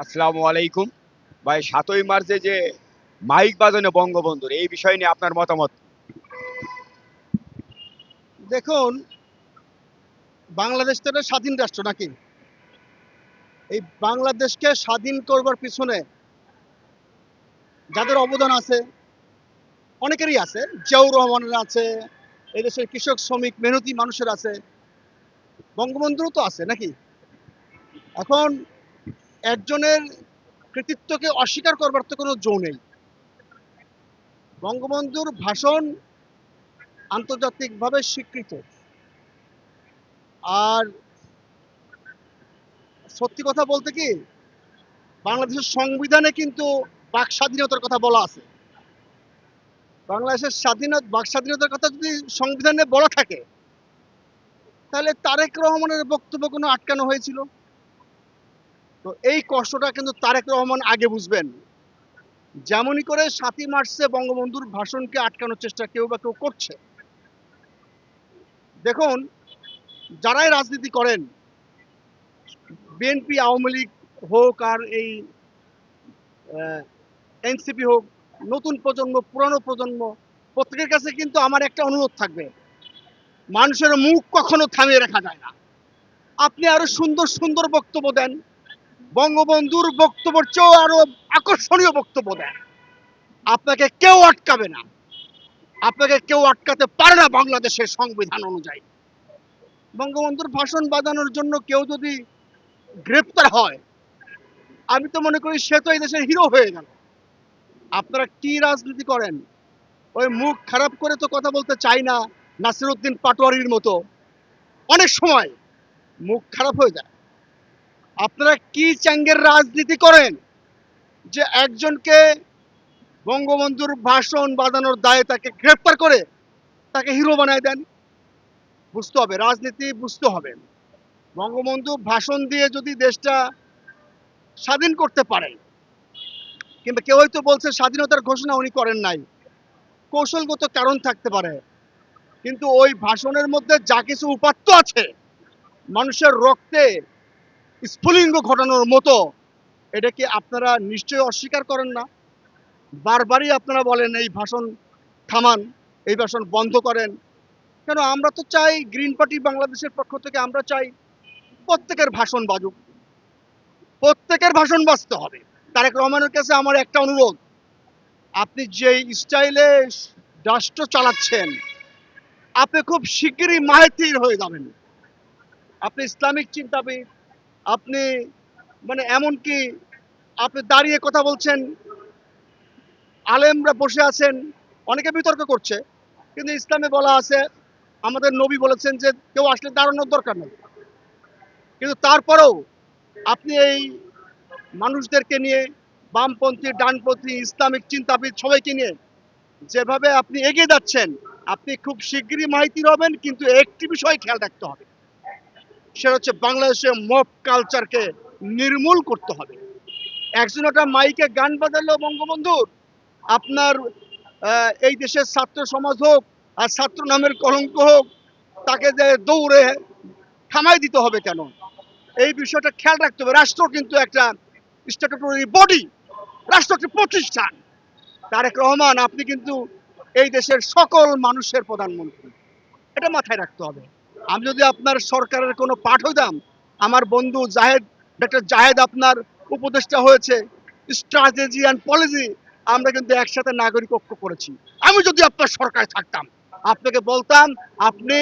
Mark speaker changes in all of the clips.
Speaker 1: আসসালামু আলাইকুম। ভাই ৭ই মার্চে যে মাইক বাজানো বঙ্গবন্ধুর এই বিষয় নিয়ে আপনার মতামত?
Speaker 2: দেখুন, বাংলাদেশ তো একটা স্বাধীন রাষ্ট্র নাকি? এই বাংলাদেশকে স্বাধীন করবার পিছনে যাদের অবদান আছে, অনেকেরই আছে। জিয়াউর রহমানের আছে, এই দেশের কৃষক শ্রমিক মেহনতি মানুষের আছে, বঙ্গবন্ধুরও তো আছে নাকি? এখন একজনের কৃতিত্বকে অস্বীকার করবার তো কোনো জো নেই। বঙ্গবন্ধুর ভাষণ আন্তর্জাতিকভাবে স্বীকৃত। আর সত্যি কথা বলতে কি, বাংলাদেশের সংবিধানে কিন্তু বাক স্বাধীনতার কথা বলা আছে। বাংলাদেশের বাক স্বাধীনতার কথা যদি সংবিধানে বলা থাকে, তাহলে তারেক রহমানের বক্তব্য কোনো আটকানো হয়েছিল? তো এই কষ্টটা কিন্তু তারেক রহমান আগে বুঝবেন। যেমনই করে ৭ই মার্চে বঙ্গবন্ধুর ভাষণকে আটকানোর চেষ্টা কেউ বা কেউ করছে। দেখুন, যারাই রাজনীতি করেন, বিএনপি আওয়ামী লীগ হোক আর এই এনসিপি হোক, নতুন প্রজন্ম পুরানো প্রজন্ম, প্রত্যেকের কাছে কিন্তু আমার একটা অনুরোধ থাকবে, মানুষের মুখ কখনো থামিয়ে রাখা যায় না। আপনি আরো সুন্দর সুন্দর বক্তব্য দেন, বঙ্গবন্ধুর বক্তব্যের চেয়েও আরো আকর্ষণীয় বক্তব্য দেন, আপনাকে কেউ আটকাবে না। আপনাকে কেউ আটকাতে পারে না বাংলাদেশের সংবিধান অনুযায়ী। বঙ্গবন্ধুর ভাষণ বাজানোর জন্য কেউ যদি গ্রেপ্তার হয়, আমি তো মনে করি সে তো এই দেশের হিরো হয়ে গেল। আপনারা কি রাজনীতি করেন? ওই মুখ খারাপ করে তো কথা বলতে চাই না, নাসিরউদ্দিন পাটোয়ারির মতো। অনেক সময় মুখ খারাপ হয়ে যায়। আপনারা কি চ্যাঙ্গের রাজনীতি করেন যে একজনকে বঙ্গবন্ধুর ভাষণ বাজানোর দায়ে তাকে গ্রেপ্তার করে তাকে হিরো বানায় দেন? বুঝতে হবে, রাজনীতি বুঝতে হবে। বঙ্গবন্ধু ভাষণ দিয়ে যদি দেশটা স্বাধীন করতে পারে, কিংবা কেউ হয়তো বলছে স্বাধীনতার ঘোষণা উনি করেন নাই, কৌশলগত কারণ থাকতে পারে, কিন্তু ওই ভাষণের মধ্যে যা কিছু উপাত্ত আছে মানুষের রক্তে স্ফুলিঙ্গ ঘটানোর মতো, এটা কি আপনারা নিশ্চয়ই অস্বীকার করেন না? বারবারই আপনারা বলেন এই ভাষণ থামান, এই ভাষণ বন্ধ করেন। কেন? আমরা তো চাই, গ্রিন পার্টি বাংলাদেশের পক্ষ থেকে আমরা চাই প্রত্যেকের ভাষণ বাজুক, প্রত্যেকের ভাষণ বাজতে হবে। তারেক রহমানের কাছে আমার একটা অনুরোধ, আপনি যে স্টাইলে রাষ্ট্র চালাচ্ছেন, আপনি খুব শিগগিরই মাহেতির হয়ে যাবেন। আপনি ইসলামিক চিন্তাবিদ, আপনি মানে এমনকি আপনি দাঁড়িয়ে কথা বলছেন, আলেমরা বসে আছেন, অনেকে বিতর্ক করছে, কিন্তু ইসলামে বলা আছে, আমাদের নবী বলেছেন যে কেউ আসলে দাঁড়ানোর দরকার নেই। কিন্তু তারপরেও আপনি এই মানুষদেরকে নিয়ে, বামপন্থী ডানপন্থী ইসলামিক চিন্তাবিদ সবাইকে নিয়ে যেভাবে আপনি এগিয়ে যাচ্ছেন, আপনি খুব শিগগিরই মাহিতির হবেন। কিন্তু একটি বিষয় খেয়াল রাখতে হবে, সেটা হচ্ছে বাংলাদেশের মব কালচারকে নির্মূল করতে হবে। একজন একটা মাইকে গান বাজালো বঙ্গবন্ধুর, আপনার এই দেশের ছাত্র সমাজ হোক আর ছাত্র নামের কলঙ্ক হোক, তাকে যে দৌড়ে থামাই দিতে হবে কেন? এই বিষয়টা খেয়াল রাখতে হবে। রাষ্ট্র কিন্তু একটা স্ট্যাটুটরি বডি, রাষ্ট্র একটা প্রতিষ্ঠান। তারেক রহমান, আপনি কিন্তু এই দেশের সকল মানুষের প্রধানমন্ত্রী, এটা মাথায় রাখতে হবে। আমি যদি আপনার সরকারের কোনো পাঠ হইতাম, আমার বন্ধু জাহেদ, ডক্টর জাহেদ আপনার উপদেষ্টা হয়েছে স্ট্র্যাটেজি অ্যান্ড পলিসি, আমরা কিন্তু একসাথে নাগরিক ঐক্য করেছি। আমি যদি আপনার সরকারে থাকতাম, আপনাকে বলতাম আপনি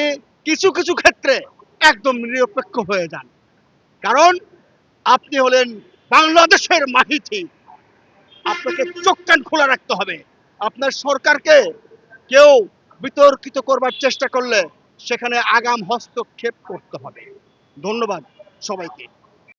Speaker 2: কিছু কিছু ক্ষেত্রে একদম নিরপেক্ষ হয়ে যান, কারণ আপনি হলেন বাংলাদেশের মাহিতি। আপনাকে চোখ কান খোলা রাখতে হবে। আপনার সরকারকে কেউ বিতর্কিত করবার চেষ্টা করলে সেখানে আগাম হস্তক্ষেপ করতে হবে। ধন্যবাদ সবাইকে।